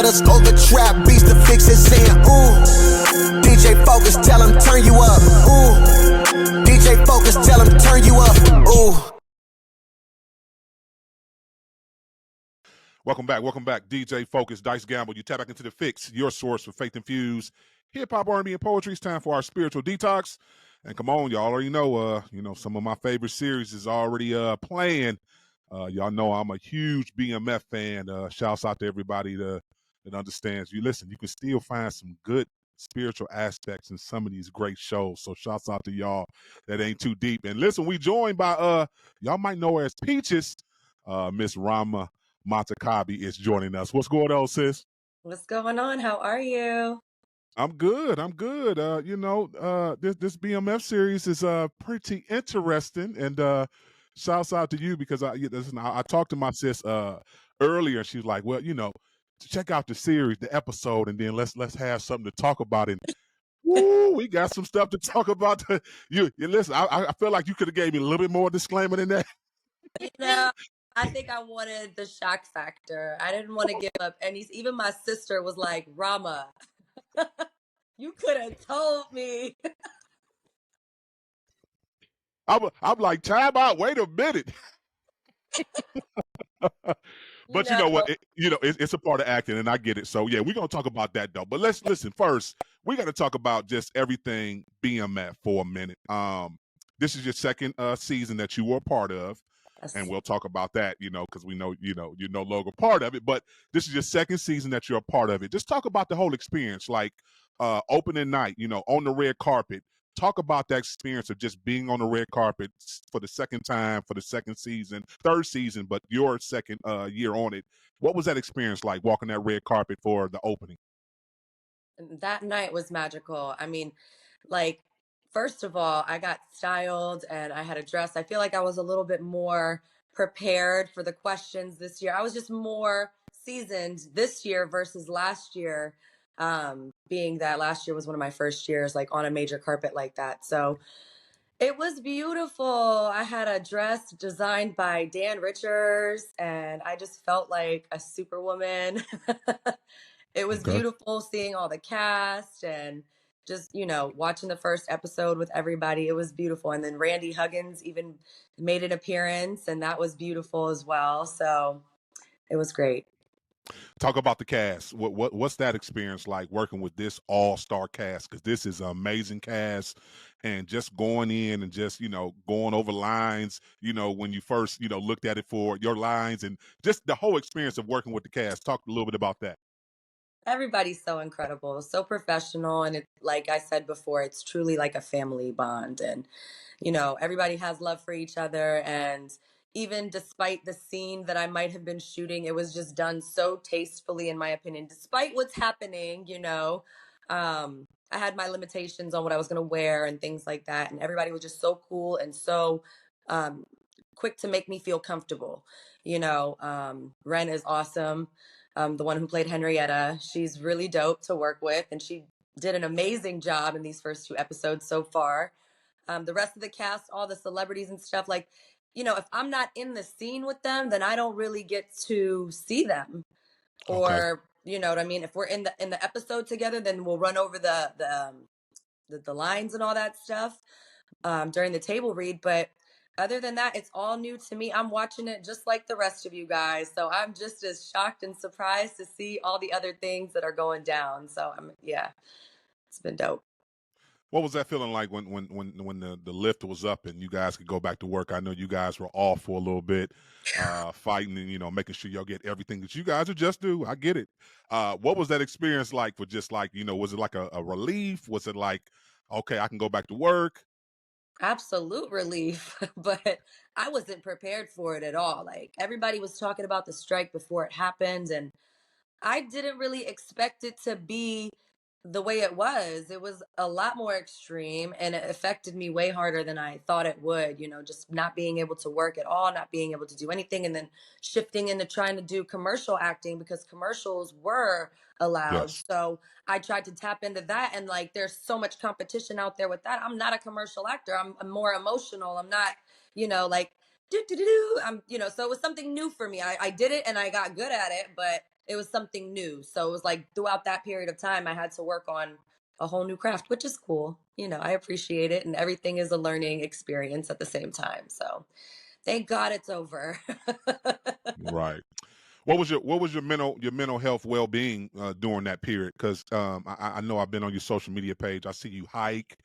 us over trap beats. The Fixx is saying, ooh. DJ Focus, tell him turn you up. Ooh. DJ Focus, tell him turn you up. Ooh. Welcome back. DJ Focus, Dice Gamble. You tap back into the Fixx, your source for faith-infused hip-hop, R&B, and poetry. It's time for our spiritual detox. And come on, y'all already know, some of my favorite series is already playing. Y'all know I'm a huge BMF fan. Shouts out to everybody that understands. You listen, you can still find some good spiritual aspects in some of these great shows. So shouts out to y'all that ain't too deep. And listen, we joined by, y'all might know her as Peaches, Miss Rama. Montakhabi is joining us. What's going on, sis? What's going on? How are you? I'm good. This BMF series is pretty interesting, and shouts out to you because I talked to my sis earlier. She's like, well, check out the series, the episode, and then let's have something to talk about. And woo, we got some stuff to talk about. You listen. I feel like you could have gave me a little bit more disclaimer than that. I think I wanted the shock factor. I didn't want to give up any. Even my sister was like, Rama, you could have told me. I'm like, time out. Wait a minute. But you know what? It's a part of acting, and I get it. So yeah, we're gonna talk about that though. But let's listen first. We got to talk about just everything BMF for a minute. This is your second season that you were a part of. Yes. And we'll talk about that, because we know, you're no longer part of it. But this is your second season that you're a part of it. Just talk about the whole experience, like opening night, on the red carpet. Talk about that experience of just being on the red carpet for the second time, for the second season, third season, but your second year on it. What was that experience like, walking that red carpet for the opening? That night was magical. I mean, like, first of all, I got styled and I had a dress. I feel like I was a little bit more prepared for the questions this year. I was just more seasoned this year versus last year, being that last year was one of my first years like on a major carpet like that. So it was beautiful. I had a dress designed by Dan Richards and I just felt like a superwoman. It was beautiful seeing all the cast and just, watching the first episode with everybody. It was beautiful. And then Randy Huggins even made an appearance, and that was beautiful as well. So it was great. Talk about the cast. What's that experience like, working with this all-star cast? Because this is an amazing cast, and just going in and just going over lines. When you first looked at it for your lines, and just the whole experience of working with the cast. Talk a little bit about that. Everybody's so incredible, so professional, and it, like I said before, it's truly like a family bond, and everybody has love for each other. And even despite the scene that I might have been shooting, it was just done so tastefully, in my opinion. Despite what's happening, I had my limitations on what I was going to wear and things like that, and everybody was just so cool and so quick to make me feel comfortable. Ren is awesome. The one who played Henrietta, she's really dope to work with, and she did an amazing job in these first 2 episodes so far. The rest of the cast, all the celebrities and stuff, like, if I'm not in the scene with them, then I don't really get to see them. Or, you know what I mean? If we're in the episode together, then we'll run over the lines and all that stuff during the table read. But other than that, it's all new to me. I'm watching it just like the rest of you guys. So I'm just as shocked and surprised to see all the other things that are going down. So it's been dope. What was that feeling like when the lift was up and you guys could go back to work? I know you guys were off for a little bit, fighting and making sure y'all get everything that you guys are just due. I get it. What was that experience like? For just like was it like a relief? Was it like, okay, I can go back to work? Absolute relief, but I wasn't prepared for it at all. Like, everybody was talking about the strike before it happened, and I didn't really expect it to be the way it was. It was a lot more extreme, and it affected me way harder than I thought it would, just not being able to work at all, not being able to do anything, and then shifting into trying to do commercial acting because commercials were allowed. Yes. So I tried to tap into that, and like, there's so much competition out there with that. I'm not a commercial actor. I'm more emotional. I'm not, like, do. I'm, so it was something new for me. I did it and I got good at it, but it was something new. So it was like throughout that period of time, I had to work on a whole new craft, which is cool. You know, I appreciate it, and everything is a learning experience at the same time. So thank God it's over. Right. What was your mental health well being during that period? Because I know I've been on your social media page. I see you hike.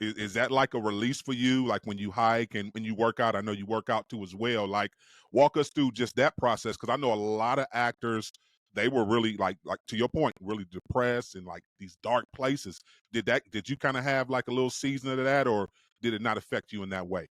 Is that like a release for you? Like when you hike and when you work out? I know you work out too as well. Like walk us through just that process, because I know a lot of actors, they were really like to your point, really depressed and like these dark places. Did you kind of have like a little season of that, or did it not affect you in that way?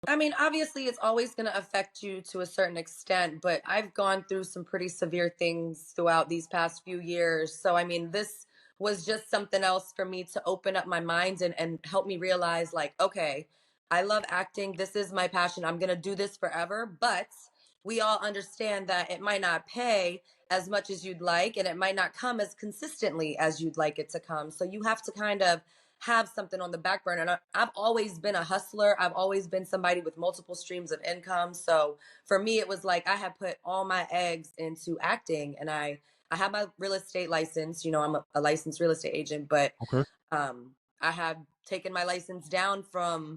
I mean, obviously, it's always going to affect you to a certain extent, but I've gone through some pretty severe things throughout these past few years. So, I mean, this was just something else for me to open up my mind and help me realize, like, okay, I love acting. This is my passion. I'm going to do this forever. But we all understand that it might not pay as much as you'd like, and it might not come as consistently as you'd like it to come. So, you have to kind of have something on the back burner. And I've always been a hustler. I've always been somebody with multiple streams of income. So for me, it was like I had put all my eggs into acting, and I have my real estate license. You know, I'm a licensed real estate agent, but Okay. I have taken my license down from,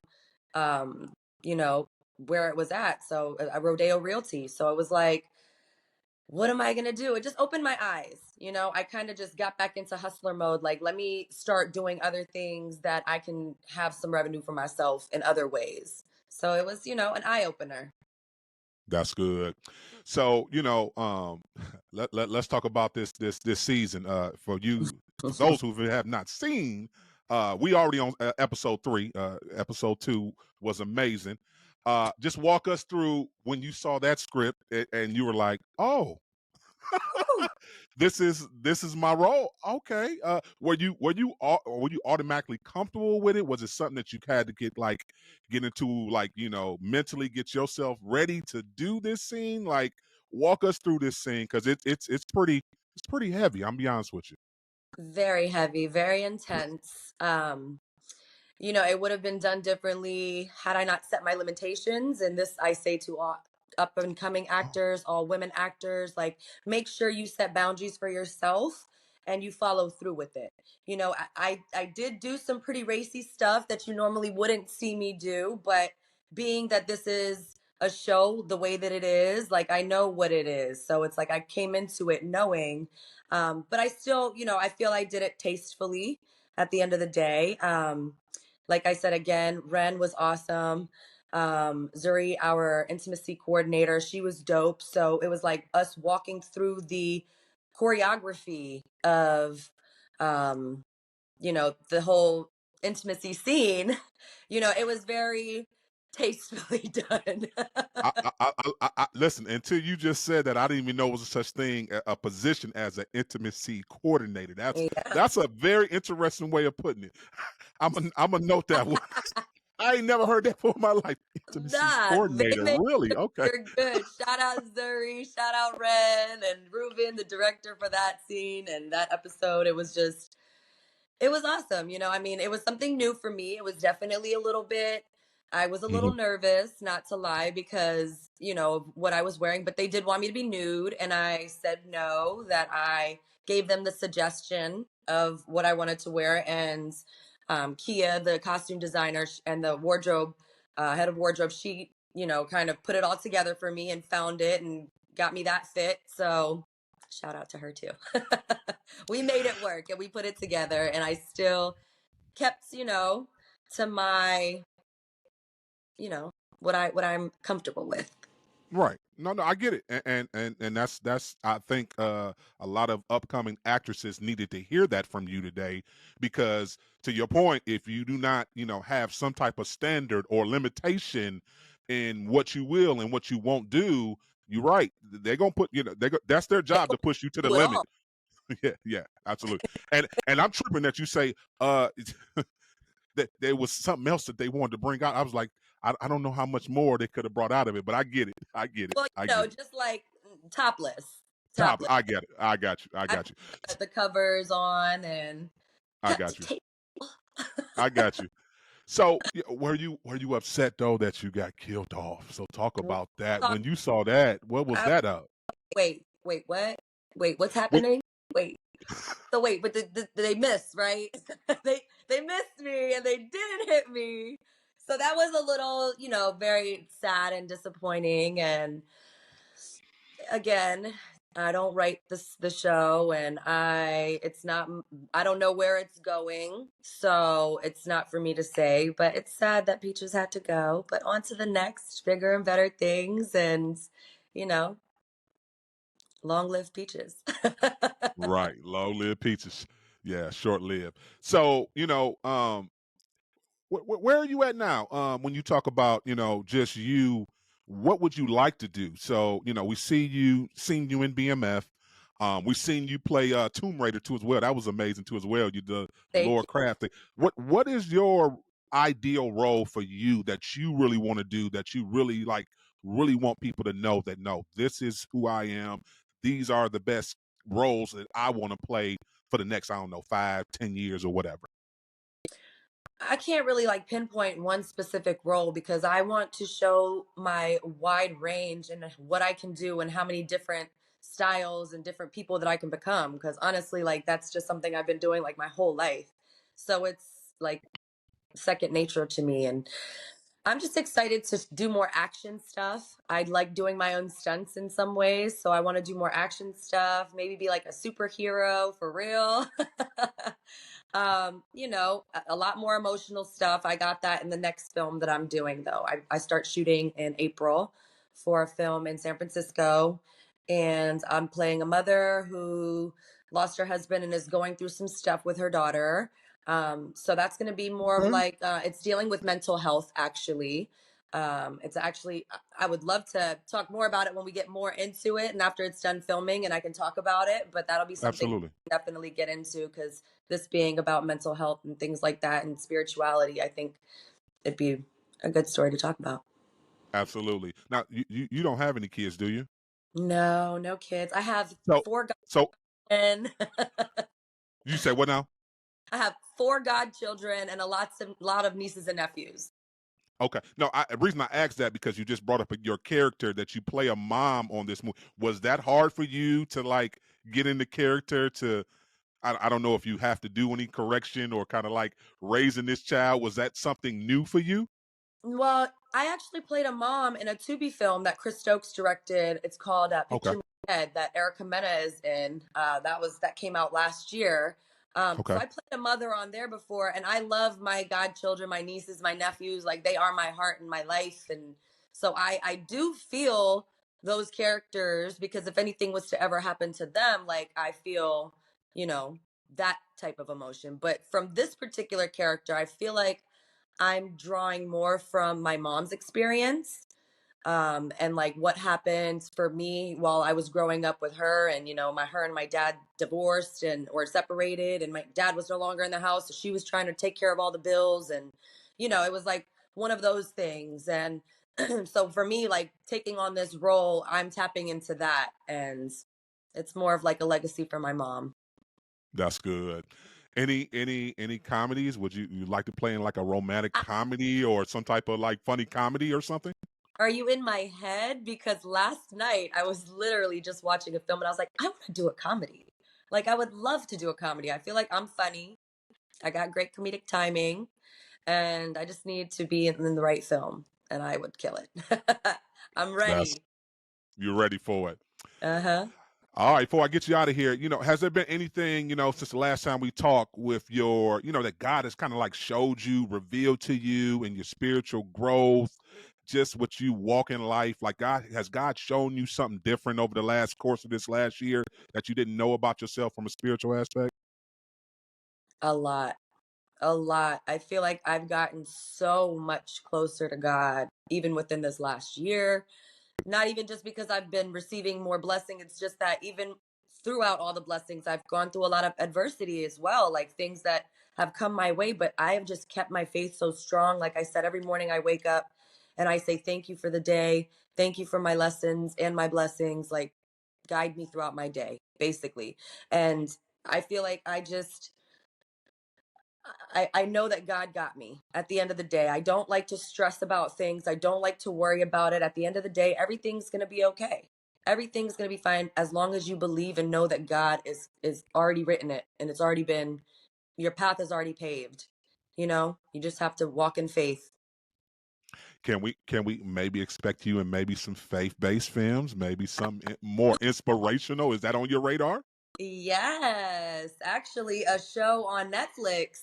um, you know, where it was at. So a Rodeo Realty. So it was like, what am I going to do? It just opened my eyes. You know, I kind of just got back into hustler mode. Like, let me start doing other things that I can have some revenue for myself in other ways. So it was, you know, an eye opener. That's good. So, let's talk about this season. For you, for those who have not seen, we already on episode 3. Episode 2 was amazing. Just walk us through when you saw that script and you were like, "Oh, this is my role." Okay. Were you automatically comfortable with it? Was it something that you had to get into, like, mentally get yourself ready to do this scene? Like, walk us through this scene, because it's pretty heavy. I'm be honest with you. Very heavy, very intense. You know, it would have been done differently had I not set my limitations. And this I say to all up and coming actors, all women actors, like, make sure you set boundaries for yourself and you follow through with it. You know, I did do some pretty racy stuff that you normally wouldn't see me do, but being that this is a show the way that it is, like, I know what it is. So it's like I came into it knowing, but I still, you know, I feel I did it tastefully at the end of the day. Like I said, again, Ren was awesome. Zuri, our intimacy coordinator, she was dope. So it was like us walking through the choreography of, um, you know, the whole intimacy scene. You know, it was very tastefully done. Listen. Until you just said that, I didn't even know was such thing, a position as an intimacy coordinator. That's Yeah. that's a very interesting way of putting it. I'm a note that one. I ain't never heard that before in my life. Intimacy Nah, they coordinator, made really? Okay. you're good. Shout out Zuri, shout out Ren and Ruben, the director for that scene and that episode. It was just, it was awesome. You know, I mean, it was something new for me. It was definitely a little bit, I was a little Mhm. nervous, not to lie, because, you know, of what I was wearing, but they did want me to be nude. And I said no, that I gave them the suggestion of what I wanted to wear. And Kia, the costume designer and the wardrobe, head of wardrobe, she, you know, kind of put it all together for me and found it and got me that fit. So shout out to her too. We made it work and we put it together, and I still kept, you know, to my, you know, what I'm comfortable with. Right. No, I get it. And that's I think a lot of upcoming actresses needed to hear that from you today, because to your point, if you do not, have some type of standard or limitation in what you will and what you won't do, you're right. They're gonna put, that's their They job to push you to the do it limit. all. Yeah, yeah, absolutely. And I'm tripping that you say that there was something else that they wanted to bring out. I was like, I don't know how much more they could have brought out of it, but I get it. I get it. Well, I you know, get it. just like topless, Top. topless. I get it. I got you. I I got you. put the covers on and I cut the got you. tape. I got you. So were you upset though that you got killed off? So talk about that. When you saw that, what was that of? Wait, what? Wait, what's What, happening? Wait. So wait, but they missed, right? they missed me and they didn't hit me. So that was a little, very sad and disappointing. And again, I don't write the show, and I don't know where it's going, so it's not for me to say. But it's sad that Peaches had to go. But on to the next, bigger and better things, and you know, long live Peaches. right, long live Peaches. Yeah, short lived. So, where are you at now? When you talk about, just you, what would you like to do? So, we seen you in BMF. We seen you play Tomb Raider too as well. That was amazing too as well. You the Thank Laura you. Craft thing. What is your ideal role for you that you really want to do, that you really like, really want people to know that no, this is who I am. These are the best roles that I want to play for the next, I don't know, 5, 10 years or whatever. I can't really like pinpoint one specific role because I want to show my wide range and what I can do and how many different styles and different people that I can become. Because honestly, like that's just something I've been doing like my whole life. So it's like second nature to me. And I'm just excited to do more action stuff. I like doing my own stunts in some ways. So I want to do more action stuff, maybe be like a superhero for real. A lot more emotional stuff. I got that in the next film that I'm doing, though. I start shooting in April for a film in San Francisco, and I'm playing a mother who lost her husband and is going through some stuff with her daughter. So that's going to be more of like it's dealing with mental health, actually. It's actually, I would love to talk more about it when we get more into it and after it's done filming and I can talk about it, but that'll be something we Absolutely. can definitely get into because this being about mental health and things like that and spirituality, I think it'd be a good story to talk about. Absolutely. Now, you don't have any kids, do you? No, no kids. I have So, four so godchildren. you say what now? I have four godchildren and lot of nieces and nephews. Okay. No, the reason I asked that because you just brought up your character that you play a mom on this movie. Was that hard for you to like get into character to? I don't know if you have to do any correction or kind of like raising this child. Was that something new for you? Well, I actually played a mom in a Tubi film that Chris Stokes directed. It's called Okay. Picture Me Dead that Erica Mena is in. That came out last year. So Okay. I played a mother on there before, and I love my godchildren, my nieces, my nephews. Like they are my heart and my life, and so I do feel those characters because if anything was to ever happen to them, like I feel, you know, that type of emotion. But from this particular character, I feel like I'm drawing more from my mom's experience, and like what happened for me while I was growing up with her, and her and my dad divorced and or separated, and my dad was no longer in the house, so she was trying to take care of all the bills, and it was like one of those things. And so for me, like taking on this role, I'm tapping into that, and it's more of like a legacy for my mom. That's good. Any comedies? Would you like to play in like a romantic comedy or some type of like funny comedy or something? Are you in my head? Because last night I was literally just watching a film and I was like, I want to do a comedy. Like, I would love to do a comedy. I feel like I'm funny. I got great comedic timing, and I just need to be in the right film, and I would kill it. I'm That's ready. You're ready for it. Uh huh. All right, before I get you out of here, has there been anything, since the last time we talked with your, that God has kind of like showed you, revealed to you in your spiritual growth, just what you walk in life? Like has God shown you something different over the last course of this last year that you didn't know about yourself from a spiritual aspect? A lot. A lot. I feel like I've gotten so much closer to God, even within this last year. Not even just because I've been receiving more blessing. It's just that even throughout all the blessings, I've gone through a lot of adversity as well, like things that have come my way, but I have just kept my faith so strong. Like I said, every morning I wake up and I say, thank you for the day. Thank you for my lessons and my blessings. Like, guide me throughout my day, basically. And I feel like I know that God got me at the end of the day. I don't like to stress about things. I don't like to worry about it. At the end of the day, everything's going to be okay. everything's going to be fine as long as you believe and know that God is already written it, and it's already been, your path is already paved. You know, you just have to walk in faith. Can we maybe expect you in maybe some faith-based films, maybe some more inspirational? Is that on your radar? Yes, actually, a show on Netflix.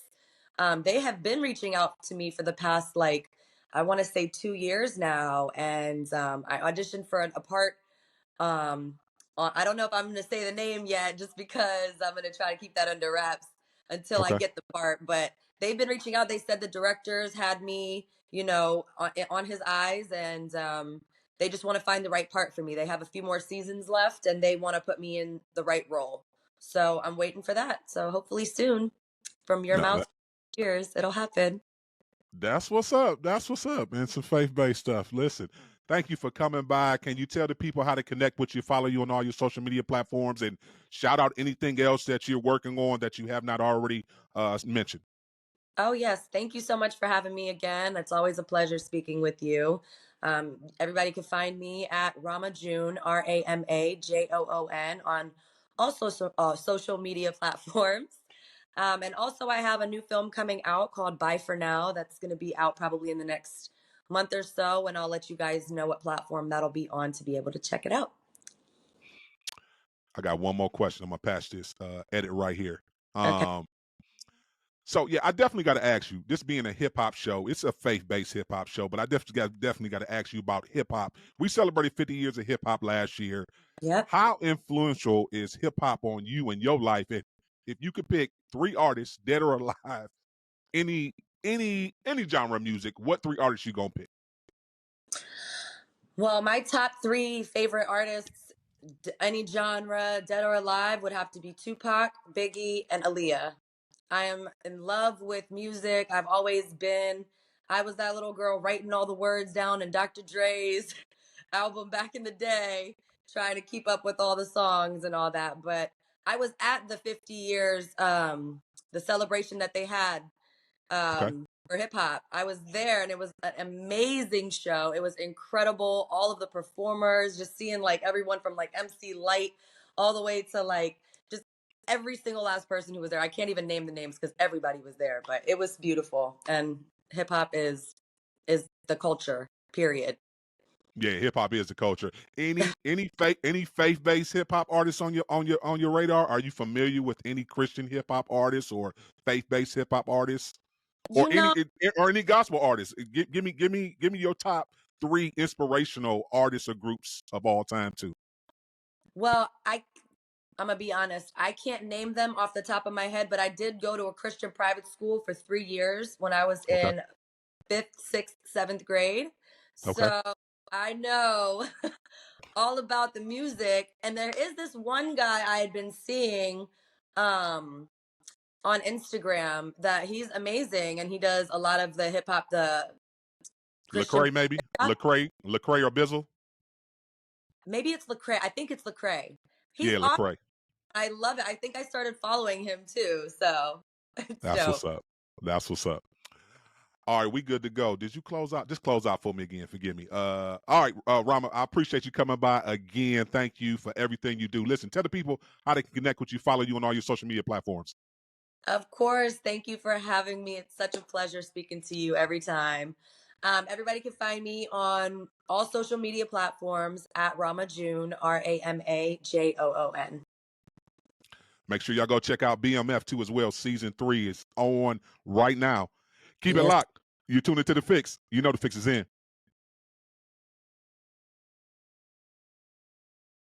They have been reaching out to me for the past, like, I want to say 2 years now, and I auditioned for a part. I don't know if I'm going to say the name yet, just because I'm going to try to keep that under wraps until I Okay. get the part. But they've been reaching out. They said the directors had me, you know, on his eyes, and they just want to find the right part for me. They have a few more seasons left, and they want to put me in the right role. So I'm waiting for that. So hopefully soon, from your No, mouth to yours, it'll happen. that's what's up. That's what's up, man. Some faith-based stuff. Listen, thank you for coming by. Can you tell the people how to connect with you, follow you on all your social media platforms, and shout out anything else that you're working on that you have not already mentioned? Oh, yes. Thank you so much for having me again. It's always a pleasure speaking with you. Everybody can find me at Rama June, RAMAJOON, on also social media platforms. And also, I have a new film coming out called Bye for Now. That's going to be out probably in the next month or so. And I'll let you guys know what platform that'll be on to be able to check it out. I got one more question. I'm gonna pass this edit right here. Okay. So yeah, I definitely got to ask you. This being a hip hop show, it's a faith-based hip hop show, but I definitely got to ask you about hip hop. We celebrated 50 years of hip hop last year. Yep. How influential is hip hop on you and your life? If you could pick 3 artists, dead or alive, any genre of music, what 3 artists you gonna pick? Well, my top 3 favorite artists, any genre, dead or alive, would have to be Tupac, Biggie, and Aaliyah. I am in love with music. I've always been. I was that little girl writing all the words down in Dr. Dre's album back in the day, trying to keep up with all the songs and all that. But I was at the 50 years, the celebration that they had Okay. for hip hop. I was there, and it was an amazing show. It was incredible. All of the performers, just seeing like everyone from like MC Light all the way to like just every single last person who was there. I can't even name the names because everybody was there, but it was beautiful. And hip hop is the culture, period. Yeah, hip hop is the culture. Any faith-based hip hop artists on your radar? Are you familiar with any Christian hip hop artists or faith-based hip hop artists? Or You know, any gospel artists. Give me your top 3 inspirational artists or groups of all time too. well, I'm gonna be honest. I can't name them off the top of my head, but I did go to a Christian private school for 3 years when I was Okay. in 5th, 6th, 7th grade. Okay. So I know all about the music. And there is this one guy I had been seeing um, on Instagram that he's amazing, and he does a lot of the hip hop, the Christian Lecrae maybe? rap. Lecrae or Bizzle? Maybe it's Lecrae. I think it's Lecrae. He's Yeah, awesome. Lecrae. I love it. I think I started following him too. So it's That's dope. what's up. That's what's up. All right, we good to go. Did you close out? Just close out for me again. Forgive me. All right, Rama, I appreciate you coming by again. Thank you for everything you do. Listen, tell the people how they can connect with you, follow you on all your social media platforms. Of course. Thank you for having me. It's such a pleasure speaking to you every time. Everybody can find me on all social media platforms at Rama June, RAMAJOON. Make sure y'all go check out BMF too as well. Season 3 is on right now. Keep it Yes. locked. You tune into the Fixx. You know the Fixx is in.